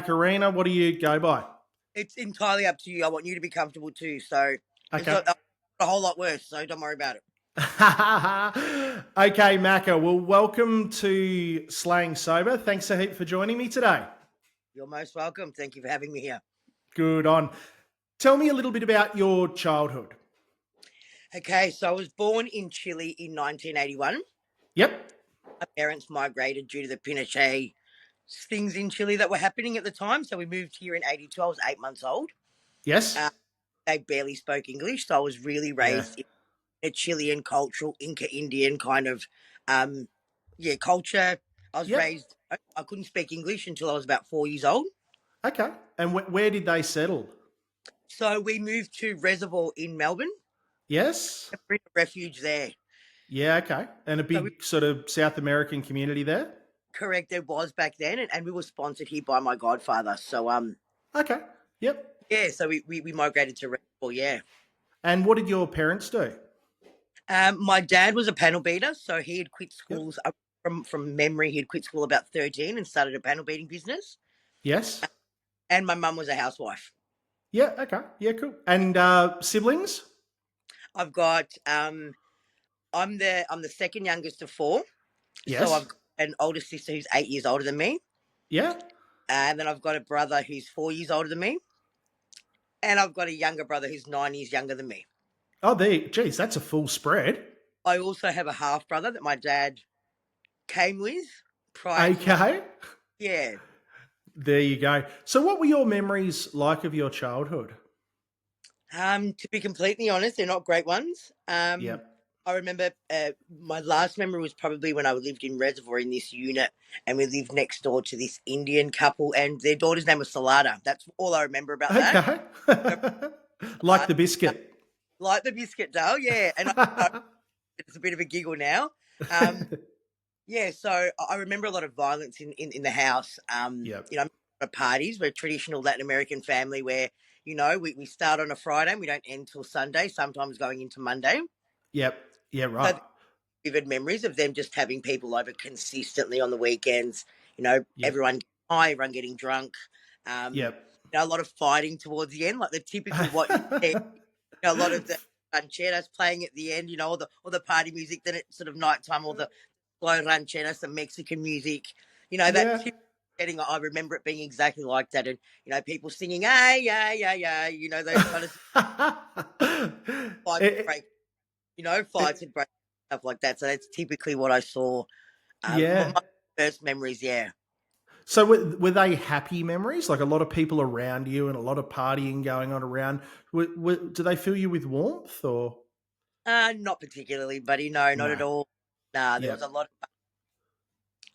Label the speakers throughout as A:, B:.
A: Macarena, what do you go by?
B: It's entirely up to you. I want you to be comfortable too. So it's
A: Okay.
B: not a whole lot worse. So don't worry about it.
A: Okay, Macca. Well, welcome to Slaying Sober. Thanks a heap for joining me today.
B: You're most welcome. Thank you for having me here.
A: Good on. Tell me a little bit about your childhood.
B: Okay, so I was born in Chile in 1981.
A: Yep.
B: My parents migrated due to the Pinochet things in Chile that were happening at the time. So we moved here in 82. I was 8 months old.
A: Yes.
B: Uh, they barely spoke English. So I was really
A: Yeah.
B: raised in a Chilean cultural Inca Indian kind of um, culture. I was
A: Yep.
B: raised, I couldn't speak English until I was about 4 years old.
A: Okay. And where did they settle?
B: So we moved to Reservoir in Melbourne.
A: Yes.
B: We're in a refuge there.
A: Yeah. Okay. And a
B: So we
A: big sort of South American community there.
B: correct there was back then, and we were sponsored here by my godfather. So
A: Okay. Yep.
B: yeah, so we migrated to Reservoir, yeah.
A: And what did your parents do?
B: My dad was a panel beater, so he had quit
A: Yep.
B: schools from memory. He had quit school about 13 and started a panel beating business.
A: Yes.
B: And my mum was a housewife.
A: Yeah. Okay. Yeah. Cool. And siblings?
B: I've got I'm the second youngest of four, so
A: Yes.
B: I've got an older sister who's 8 years older than me,
A: Yeah.
B: and then I've got a brother who's 4 years older than me, and I've got a younger brother who's 9 years younger than me.
A: Oh, geez, that's a full spread.
B: I also have a half brother that my dad came with prior to my
A: Okay.
B: yeah.
A: There you go. So, what were your memories like of your childhood?
B: To be completely honest, they're not great ones.
A: Yep.
B: I remember my last memory was probably when I lived in Reservoir in this unit, and we lived next door to this Indian couple, and their daughter's name was Salada. That's all I remember about that.
A: Okay. Like
B: Salada,
A: the biscuit.
B: like the biscuit dough, yeah. And I, it's a bit of a giggle now. Um, yeah, so I remember a lot of violence in the house.
A: Yep.
B: Parties. We're a traditional Latin American family where we start on a Friday and we don't end till Sunday. Sometimes going into Monday.
A: Yep. Yeah,
B: So
A: right.
B: vivid memories of them just having people over consistently on the weekends.
A: Yep.
B: Everyone high, everyone getting drunk. Um,
A: Yep.
B: a lot of fighting towards the end, like the typical what you see. A lot of the rancheras playing at the end. All the party music. Then at sort of nighttime, all the slow rancheras, the Mexican music. That
A: Yeah.
B: typical setting. I remember it being exactly like that, and people singing, "Hey, yeah, yeah, yeah." Those kind of fights would
A: It-
B: break. Fights would break stuff like that. So that's typically what I saw.
A: yeah.
B: My first memories, yeah.
A: So, were they happy memories? Like a lot of people around you and a lot of partying going on around? Do they fill you with warmth or?
B: Not particularly, buddy. No, not at
A: No.
B: all. Nah, there was
A: Yep.
B: a lot.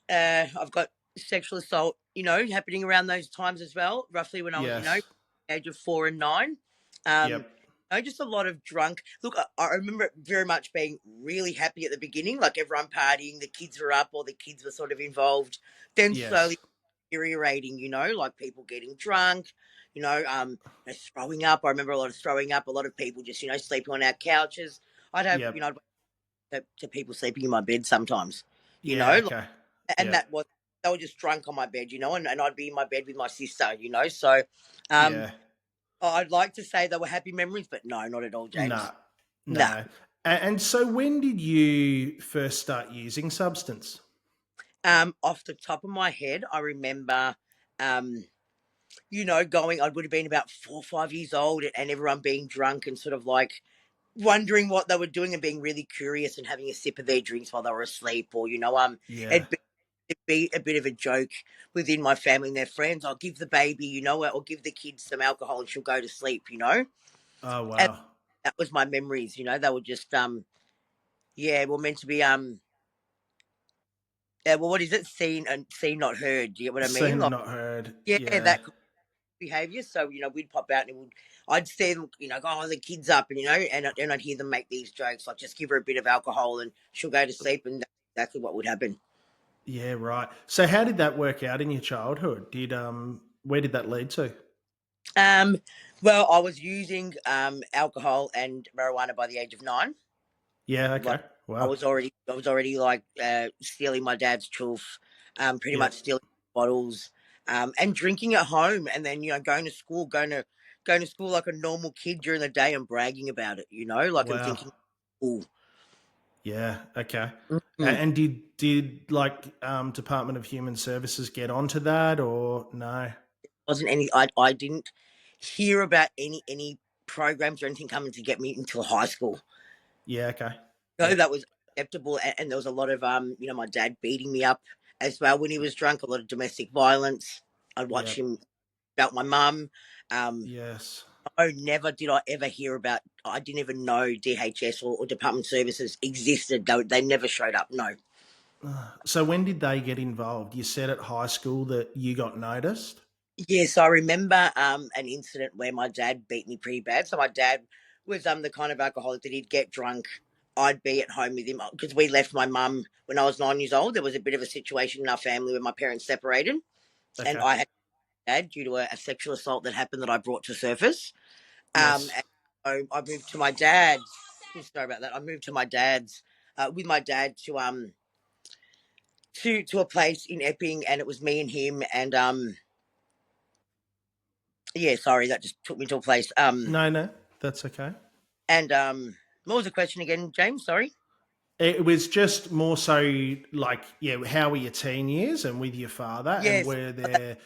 B: I've got sexual assault, happening around those times as well. Roughly when I was,
A: Yes.
B: age of 4 and 9. Um,
A: Yep.
B: just a lot of drunk. Look, I remember it very much being really happy at the beginning, like everyone partying, the kids were up, or the kids were sort of involved. Then slowly
A: Yes.
B: deteriorating, like people getting drunk, throwing up. I remember a lot of throwing up, a lot of people just, sleeping on our couches. I'd have,
A: Yep.
B: I'd wake up to people sleeping in my bed sometimes,
A: Yeah.
B: like,
A: Okay.
B: and
A: Yep.
B: they were just drunk on my bed, and I'd be in my bed with my sister, So, um,
A: Yeah.
B: I'd like to say they were happy memories, but no, not at all,
A: No.
B: James. No.
A: No. And so, when did you first start using substance?
B: Off the top of my head, I remember, um, I would have been about 4 or 5 years old, and everyone being drunk and sort of like wondering what they were doing and being really curious and having a sip of their drinks while they were asleep, or
A: Yeah.
B: it'd be, it'd be a bit of a joke within my family and their friends. I'll give the baby, or give the kids some alcohol and she'll go to sleep.
A: Oh
B: And
A: wow.
B: that was my memories. They were just yeah, we're meant to be yeah, well, what is it? Seen, not heard. Do you get what I mean?
A: Seen and
B: Like,
A: not heard.
B: yeah,
A: Yeah.
B: that behavior. So we'd pop out and I'd see them, go, oh, the kid's up, and I'd hear them make these jokes like, just give her a bit of alcohol and she'll go to sleep, and that's exactly what would happen.
A: Yeah. Right. So, how did that work out in your childhood? Where did that lead to?
B: Um, well, I was using alcohol and marijuana by the age of 9.
A: Yeah.
B: Like
A: Okay.
B: I
A: Wow.
B: was already like stealing my dad's chuff, pretty much
A: Yep.
B: stealing bottles. and drinking at home, and then going to school like a normal kid during the day and bragging about it. Like and
A: Wow.
B: thinking, "Oh,
A: Yeah. Okay.
B: mm,
A: And did like Department of Human Services get onto that or no?
B: wasn't any." I didn't hear about any programs or anything coming to get me until high school.
A: Yeah. Okay.
B: So
A: Yep.
B: that was acceptable, and there was a lot of my dad beating me up as well when he was drunk. A lot of domestic violence. I'd watch
A: Yep.
B: him about my mum. Um,
A: Yes.
B: oh, never did I ever hear about. I didn't even know DHS or Department Services existed. They never showed up. No.
A: So when did they get involved? You said at high school that you got noticed.
B: Yes, I remember an incident where my dad beat me pretty bad. So my dad was the kind of alcoholic that he'd get drunk. I'd be at home with him because we left my mum when I was 9 years old. There was a bit of a situation in our family where my parents separated, and
A: Okay.
B: I had a dad due to a sexual assault that happened that I brought to surface.
A: Yes.
B: And so I moved to my dad's. Sorry about that. I moved to my dad's with my dad to a place in Epping, and it was me and him, and yeah, sorry, that just took me to a place.
A: No, no, that's okay.
B: And what was the question again, James? Sorry.
A: It was just more so like, yeah, how were your teen years and with your father, and
B: Yes,
A: were there,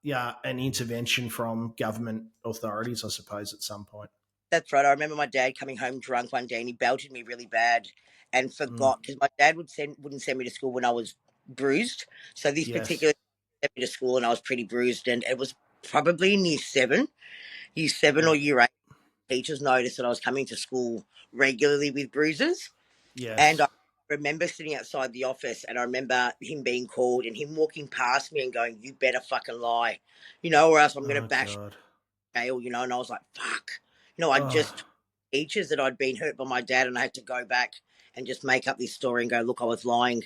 A: yeah, an intervention from government authorities, I suppose, at some point?
B: that's right. I remember my dad coming home drunk one day and he belted me really bad, and
A: Mm,
B: forgot because my dad wouldn't send me to school when I was bruised. So this
A: yes.
B: particular sent me to school and I was pretty bruised, and it was probably in year seven or
A: Yep.
B: year eight. Teachers noticed that I was coming to school regularly with bruises. And
A: Yes.
B: I remember sitting outside the office, and I remember him being called and him walking past me and going, "You better fucking lie, or else I'm going to
A: Oh
B: bash
A: God.
B: jail," And I was like, "Fuck." I
A: Oh,
B: just told teachers that I'd been hurt by my dad, and I had to go back and just make up this story and go, "Look, I was lying."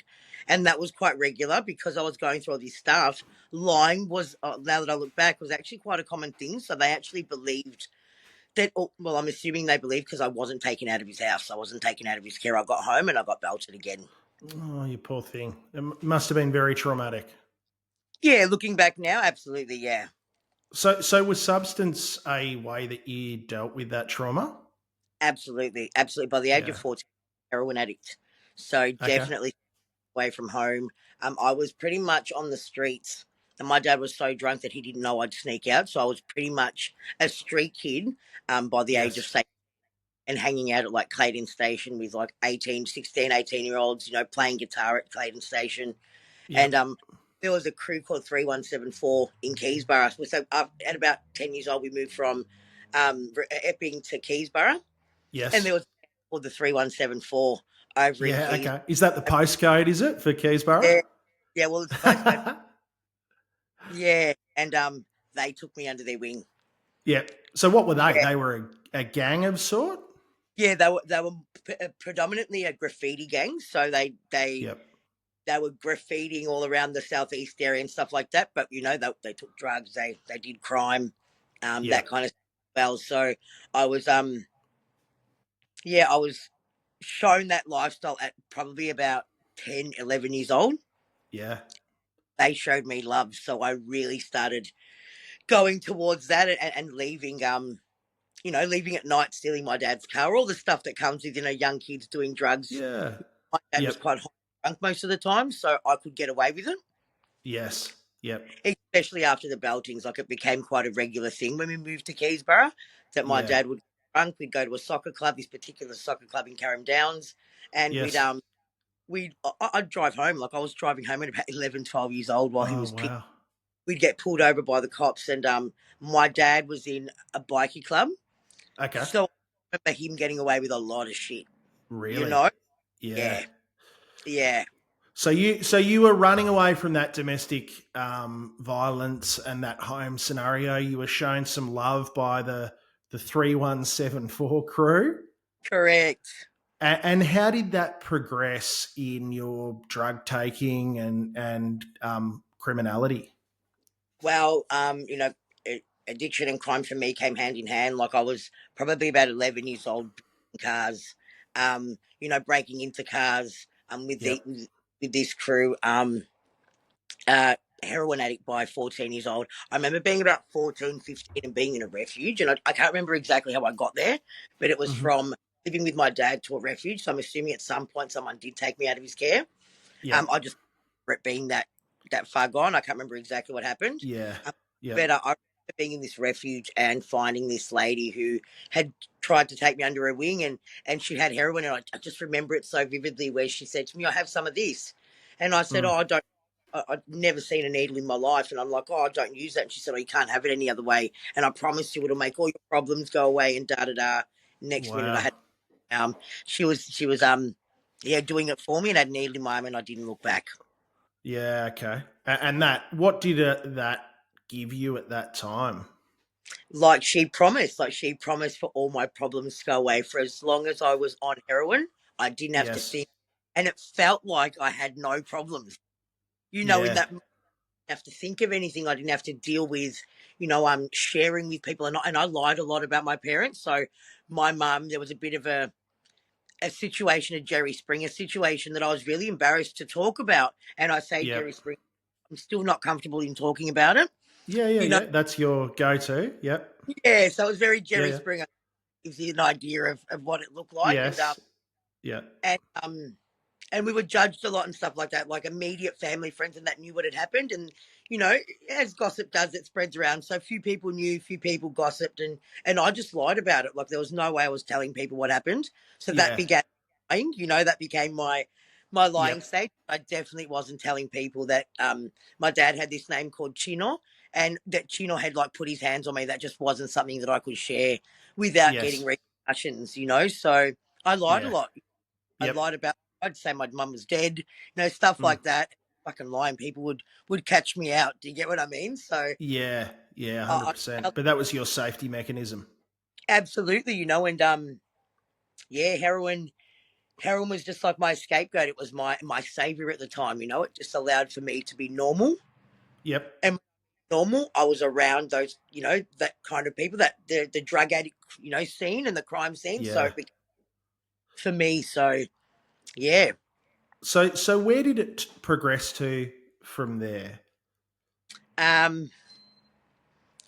B: And that was quite regular because I was going through all this stuff. Lying was, now that I look back, was actually quite a common thing. So they actually believed that, oh, well, I'm assuming they believe because I wasn't taken out of his house. I wasn't taken out of his care. I got home and I got belted again.
A: oh, you poor thing. Must have been very traumatic.
B: Yeah, looking back now, absolutely, yeah.
A: So was substance a way that you dealt with that trauma?
B: Absolutely, absolutely. By the age of
A: Yeah.
B: 14, heroin addict. So
A: Okay.
B: definitely away from home. I was pretty much on the streets, and my dad was so drunk that he didn't know I'd sneak out. So I was pretty much a street kid by the age of,
A: Yes.
B: say, and hanging out at like Clayton Station with like 18, 16, 18 year olds, playing guitar at Clayton Station. And
A: Yep.
B: there was a crew called 3174 in Keysborough. So at about 10 years old, we moved from Epping to Keysborough, and there
A: Yes.
B: was called the 3174 over in
A: Yeah.
B: Keys.
A: Okay. Is that the postcode? Is it for Keysborough?
B: Yeah, yeah, well, it's a postcode. Yeah, and they took me under their wing.
A: Yeah. So what were they?
B: Yeah,
A: They were a gang of sort.
B: yeah, they were predominantly a graffiti gang, so
A: Yep.
B: they were graffitiing all around the southeast area and stuff like that. But they took drugs, they did crime, that
A: Yep.
B: kind of stuff. Well, so I was I was shown that lifestyle at probably about 10, 11 years old.
A: Yeah.
B: They showed me love, so I really started going towards that, and leaving leaving at night, stealing my dad's car, all the stuff that comes with young kids doing drugs.
A: Yeah.
B: My dad was
A: Yep.
B: quite drunk most of the time, so I could get away with it.
A: Yes. Yep.
B: Especially after the beltings, like it became quite a regular thing when we moved to Keysborough that my
A: Yeah.
B: dad would get drunk. We'd go to a soccer club, this particular soccer club in Carrum Downs, and
A: Yes.
B: I'd drive home. Like I was driving home at about 11, 12 years old while he
A: Oh
B: was pissed.
A: wow.
B: We'd get pulled over by the cops, and my dad was in a bikie club,
A: Okay.
B: so I remember him getting away with a lot of shit. You
A: Really?
B: know?
A: Yeah.
B: Yeah, yeah,
A: So you were running away from that domestic violence and that home scenario. You were shown some love by the 3174 crew.
B: correct.
A: And how did that progress in your drug taking and criminality?
B: Well, addiction and crime for me came hand in hand. Like I was probably about 11 years old, cars, breaking into cars with
A: Yep.
B: with this crew. heroin addict by 14 years old. I remember being about 14, 15 and being in a refuge. And I can't remember exactly how I got there, but it was
A: Hmm.
B: from living with my dad to a refuge. So I'm assuming at some point someone did take me out of his care. I
A: Yep.
B: just remember it being that far gone. I can't remember exactly what happened.
A: Yeah.
B: Um,
A: Yep.
B: but I remember being in this refuge and finding this lady who had tried to take me under her wing, and she had heroin. And I just remember it so vividly, where she said to me, "I have some of this," and I said, "Oh,
A: Mm.
B: I don't." I'd never seen a needle in my life, and I'm like, "Oh, I don't use that." And she said, "Oh, you can't have it any other way, and I promise you, it'll make all your problems go away." And da da da. Next minute, I
A: Wow.
B: had um, she was yeah, doing it for me, and had a needle in my arm, and I didn't look back.
A: Yeah. Okay. And that, what did that give you at that time?
B: Like she promised for all my problems to go away. For as long as I was on heroin, I didn't have to
A: Yes.
B: think, and it felt like I had no problems. In
A: Yeah.
B: that, I didn't have to think of anything. I didn't have to deal with, sharing with people, and I lied a lot about my parents. So my mum, there was a bit of a situation, a Jerry Springer situation, that I was really embarrassed to talk about. And I say Jerry
A: Yep.
B: Springer, I'm still not comfortable in talking about it.
A: Yeah. Yeah.
B: You know,
A: Yeah. That's your go-to. Yep.
B: yeah. So it was very
A: Yeah.
B: Jerry
A: Yeah.
B: Springer. Gives you an idea of what it looked like, and
A: Yes. Yeah.
B: and um and we were judged a lot and stuff like that, like immediate family friends and that knew what had happened. And you know as gossip does, it spreads around, so few people knew, few people gossiped, and I just lied about it. Like there was no way I was telling people what happened, so that
A: Yeah.
B: began lying. That became my lying
A: Yep.
B: stage. I definitely wasn't telling people that my dad had this name called Chino, and that Chino had like put his hands on me. That just wasn't something that I could share without getting
A: Yes.
B: repercussions. So I lied a
A: Yeah.
B: lot. I
A: Yep.
B: lied about. I'd say my mum was dead. Stuff
A: Mm.
B: like that. Fucking lying. People would catch me out. Do you get what I mean? So
A: Yeah. Yeah.
B: I,
A: 100%.
B: I
A: But that was your safety mechanism.
B: absolutely. And yeah, heroin was just like my scapegoat. It was my savior at the time. It just allowed for me to be normal.
A: Yep.
B: And normal, I was around those, that kind of people, that the drug addict, scene and the crime scene. So
A: Yeah.
B: it became for me. So yeah.
A: So where did it progress to from there?
B: Um,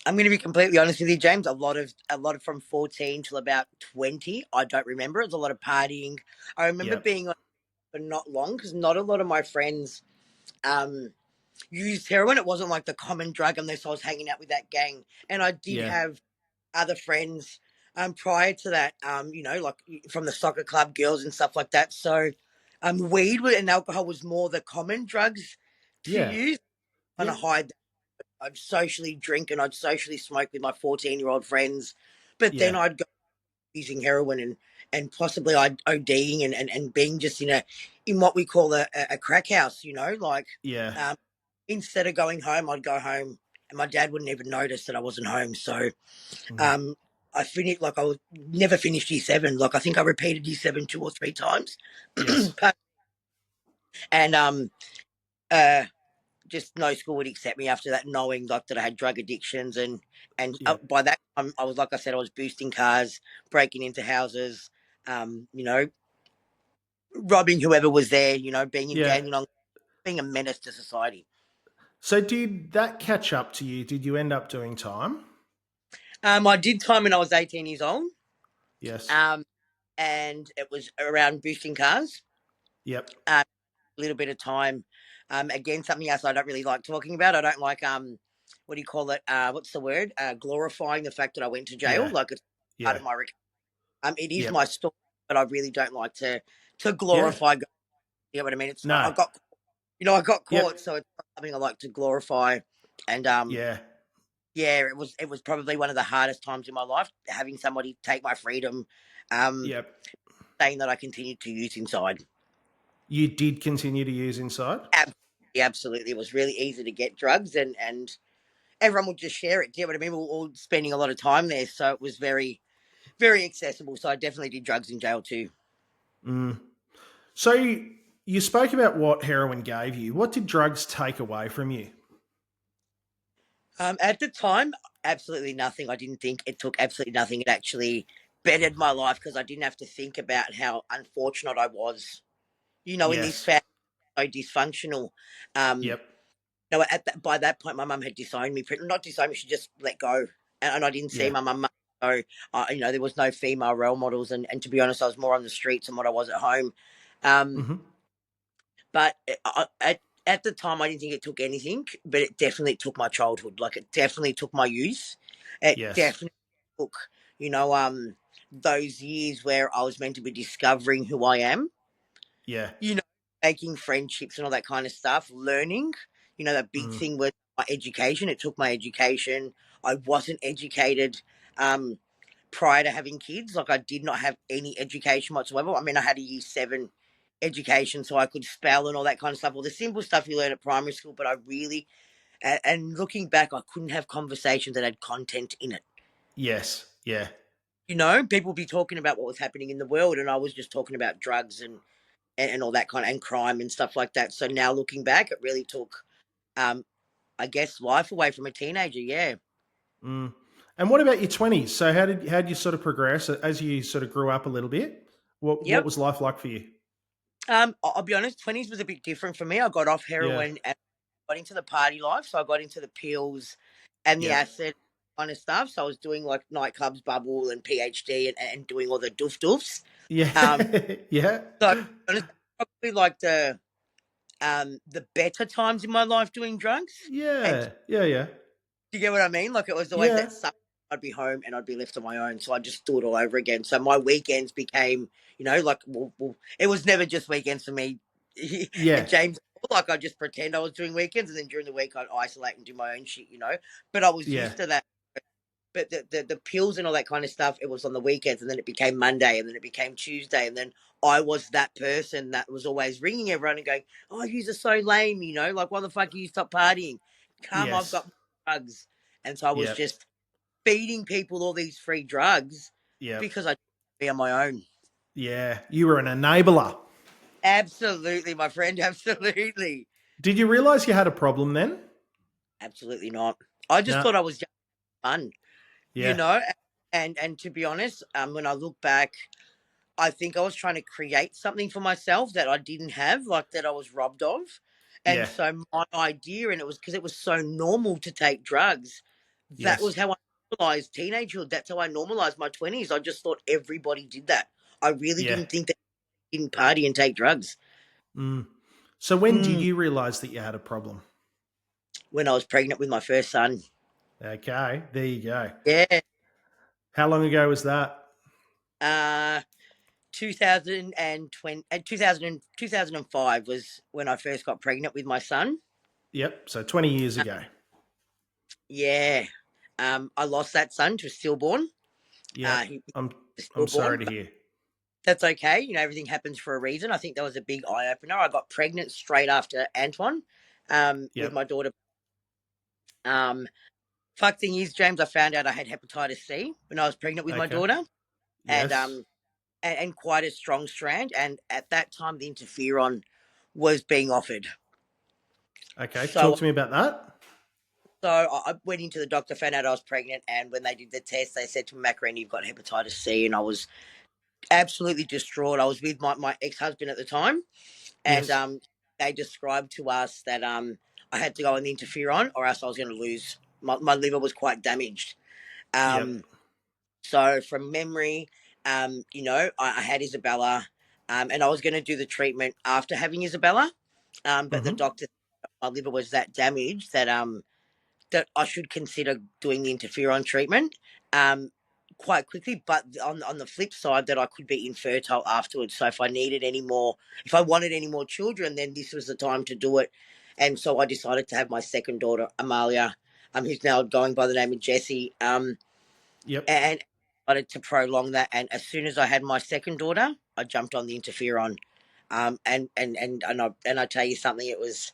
B: I'm going to be completely honest with you, James. A lot of from 14 till about 20. I don't remember. It was a lot of partying. I remember
A: Yep.
B: being on for not long, because not a lot of my friends um, used heroin. It wasn't like the common drug unless I was hanging out with that gang. And I did
A: Yeah.
B: have other friends prior to that. Like from the soccer club, girls and stuff like that. So, weed and alcohol was more the common drugs to
A: Yeah.
B: use. Kind of
A: Yep.
B: hide. I'd socially drink and I'd socially smoke with my 14-year-old friends, but then
A: Yeah.
B: I'd go using heroin and possibly I'd ODing and being just in what we call a crack house. Like
A: Yeah.
B: um, instead of going home, I'd go home and my dad wouldn't even notice that I wasn't home. So
A: Mm.
B: um, I finished, like, I was never finished year seven. Like I think I repeated year seven 2 or 3 times,
A: Yes.
B: and uh, just no school would accept me after that, knowing like that I had drug addictions, and
A: Yep.
B: by that time I was, like I said, I was boosting cars, breaking into houses, robbing whoever was there, being in
A: Yeah.
B: gang, being a menace to society.
A: So did that catch up to you? Did you end up doing time?
B: I did time when I was 18 years old,
A: Yes.
B: um, and it was around boosting cars.
A: Yep.
B: A little bit of time. Again, something else I don't really like talking about. I don't like what do you call it? What's the word? Glorifying the fact that I went to jail.
A: Yeah.
B: Like it's part
A: Yeah.
B: of my it is my
A: Yep.
B: story, but I really don't like to
A: Yeah.
B: glorify. You know what I mean? It's not.
A: No.
B: I got caught,
A: Yep.
B: so it's not something I like to glorify. And
A: Yeah.
B: yeah, it was probably one of the hardest times in my life, having somebody take my freedom, um,
A: Yep.
B: saying that I continued to use inside.
A: You did continue to use inside?
B: Absolutely, absolutely, it was really easy to get drugs, and everyone would just share it. Do you know what I mean? We were all spending a lot of time there, so it was very, very accessible. So I definitely did drugs in jail too.
A: Mm. So you spoke about what heroin gave you. What did drugs take away from you?
B: At the time, absolutely nothing. I didn't think it took absolutely nothing. It actually bettered my life because I didn't have to think about how unfortunate I was. In this
A: Yes.
B: family, so dysfunctional. Um,
A: Yep.
B: No, by that point, my mum had disowned me. Not disowned me, she just let go, and I didn't see
A: Yeah.
B: my mum much. So, there was no female role models, and to be honest, I was more on the streets than what I was at home. Um,
A: Hmm.
B: but at the time, I didn't think it took anything, but it definitely took my childhood. Like, it definitely took my youth. It
A: Yes.
B: definitely took, you know, those years where I was meant to be discovering who I am,
A: Yeah.
B: you know, making friendships and all that kind of stuff, learning. The big
A: Mm.
B: thing was my education. It took my education. I wasn't educated um, prior to having kids. Like, I did not have any education whatsoever. I mean, I had a year 7 education, so I could spell and all that kind of stuff. All the simple stuff you learn at primary school, but I really, and looking back, I couldn't have conversations that had content in it.
A: Yes. Yeah.
B: People would be talking about what was happening in the world, and I was just talking about drugs and all that kind of, and crime and stuff like that. So now looking back, it really took, um, I guess, life away from a teenager. Yeah.
A: Mm. And what about your 20s? So how did you sort of progress as you sort of grew up a little bit? What
B: Yep.
A: was life like for you?
B: I'll be honest, 20s was a bit different for me. I got off
A: Yeah.
B: heroin and got into the party life. So I got into the pills and the
A: Yep.
B: acid kind of stuff. So I was doing like nightclubs, bubble, and PhD, and doing all the doof doofs. Um,
A: Yeah. Yeah.
B: so honestly, probably like the better times in my life doing drugs. And
A: Yeah. Yeah. Yeah.
B: do you get what I mean? Like, it was always
A: Yeah.
B: that Sunday I'd be home and I'd be left on my own. So I just do it all over again. So my weekends became, like, it was never just weekends for me. And
A: Yeah.
B: James, like, I just pretend I was doing weekends, and then during the week I'd isolate and do my own shit. But I was
A: Yeah.
B: used to that. But the pills and all that kind of stuff, it was on the weekends, and then it became Monday, and then it became Tuesday, and then I was that person that was always ringing everyone and going, "Oh, you are so lame, like, why the fuck you stop partying? Come, I've
A: Yes.
B: got drugs." And so I was
A: Yep.
B: just feeding people all these free drugs
A: Yep.
B: because I didn't be on my own.
A: Yeah. You were an enabler.
B: Absolutely, my friend. Absolutely,
A: Did you realize you had a problem then?
B: absolutely not. I just
A: No.
B: thought I was just fun, you
A: Yeah.
B: know. And to be honest, when I look back, I think I was trying to create something for myself that I didn't have, like, that I was robbed of. And
A: Yeah.
B: so my idea, and it was because it was so normal to take drugs, that
A: Yes.
B: was how I normalized teenagehood. That's how I normalized my 20s. I just thought everybody did that. I really
A: Yeah.
B: didn't think that you didn't party and take drugs.
A: Mm. So when did
B: Mm.
A: you realize that you had a problem?
B: When I was pregnant with my first son.
A: Okay. There you go.
B: Yeah.
A: How long ago was that?
B: Uh, 2020, 2005 was when I first got pregnant with my son.
A: Yep. So 20 years
B: Uh,
A: ago.
B: yeah. I lost that son to stillborn.
A: Yep.
B: He
A: I'm
B: was
A: I'm sorry
B: stillborn,
A: to
B: but
A: hear.
B: that's okay. Everything happens for a reason. I think that was a big eye opener. I got pregnant straight after Antoine, with
A: Yep.
B: my daughter. Um, Fuck thing is, James, I found out I had hepatitis C when I was pregnant with my
A: Okay.
B: daughter, and
A: Yes.
B: quite a strong strand. And at that time, the interferon was being offered.
A: Okay. Talk
B: So,
A: to me about that.
B: I went into the doctor, found out I was pregnant, and when they did the test, they said to me, "Macarena, you've got hepatitis C," and I was absolutely distraught. I was with my ex husband at the time, and
A: Yes.
B: they described to us that I had to go on the interferon, or else I was going to lose. My liver was quite damaged.
A: Yep.
B: Um, So from memory, I had Isabella, and I was going to do the treatment after having Isabella, but the
A: Mm-hmm.
B: doctor, my liver was that damaged that I should consider doing the interferon treatment um, quite quickly. But on the flip side, that I could be infertile afterwards. So if I wanted any more children, then this was the time to do it. And so I decided to have my second daughter, Amalia, who's now going by the name of Jessie.
A: Yep.
B: And wanted to prolong that. And as soon as I had my second daughter, I jumped on the interferon. And I tell you something, it was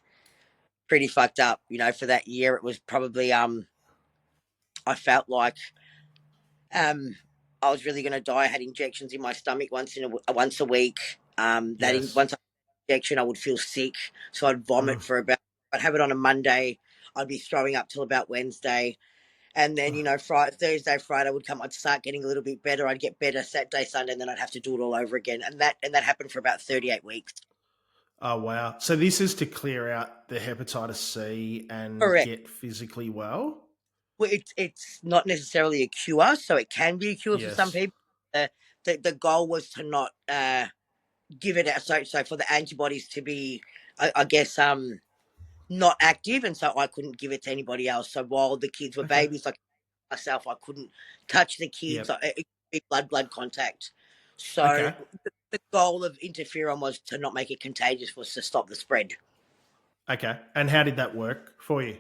B: pretty fucked up. For that year, it was probably I felt like um I was really going to die. I had injections in my stomach once a week.
A: Yes.
B: Once I had an injection, I would feel sick, so I'd vomit
A: Mm.
B: for about. I'd have it on a Monday. I'd be throwing up till about Wednesday. And then, Friday, Thursday, Friday would come. I'd start getting a little bit better. I'd get better Saturday, Sunday, and then I'd have to do it all over again. And that happened for about 38 weeks.
A: Oh wow! So this is to clear out the hepatitis C and
B: Correct.
A: get physically well.
B: Well, it's not necessarily a cure, so it can be a cure for some
A: Yes.
B: people. Uh, the goal was to not give it out. So for the antibodies to be, I guess, not active, and so I couldn't give it to anybody else. So while the kids were
A: Okay.
B: babies, like myself, I couldn't touch the kids.
A: Yep.
B: It could be blood contact. So
A: Okay.
B: the goal of interferon was to not make it contagious, was to stop the spread.
A: Okay. And how did that work for you?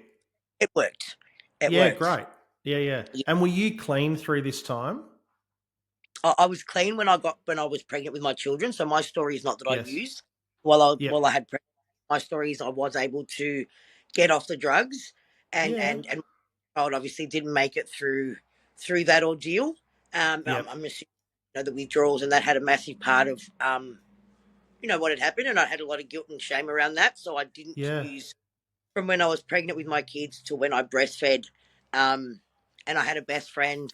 B: It worked. It
A: Yeah,
B: worked.
A: great. Yeah, yeah.
B: Yeah.
A: And were you clean through this time?
B: I was clean when I was pregnant with my children. So my story is not that I
A: Yes.
B: used while
A: Yep.
B: I had my story is I was able to get off the drugs, and
A: Yeah.
B: my child obviously didn't make it through that ordeal.
A: Yep.
B: I'm assuming the withdrawals, and that had a massive part of what had happened, and I had a lot of guilt and shame around that. So I didn't
A: Yeah.
B: use from when I was pregnant with my kids to when I breastfed, and I had a best friend.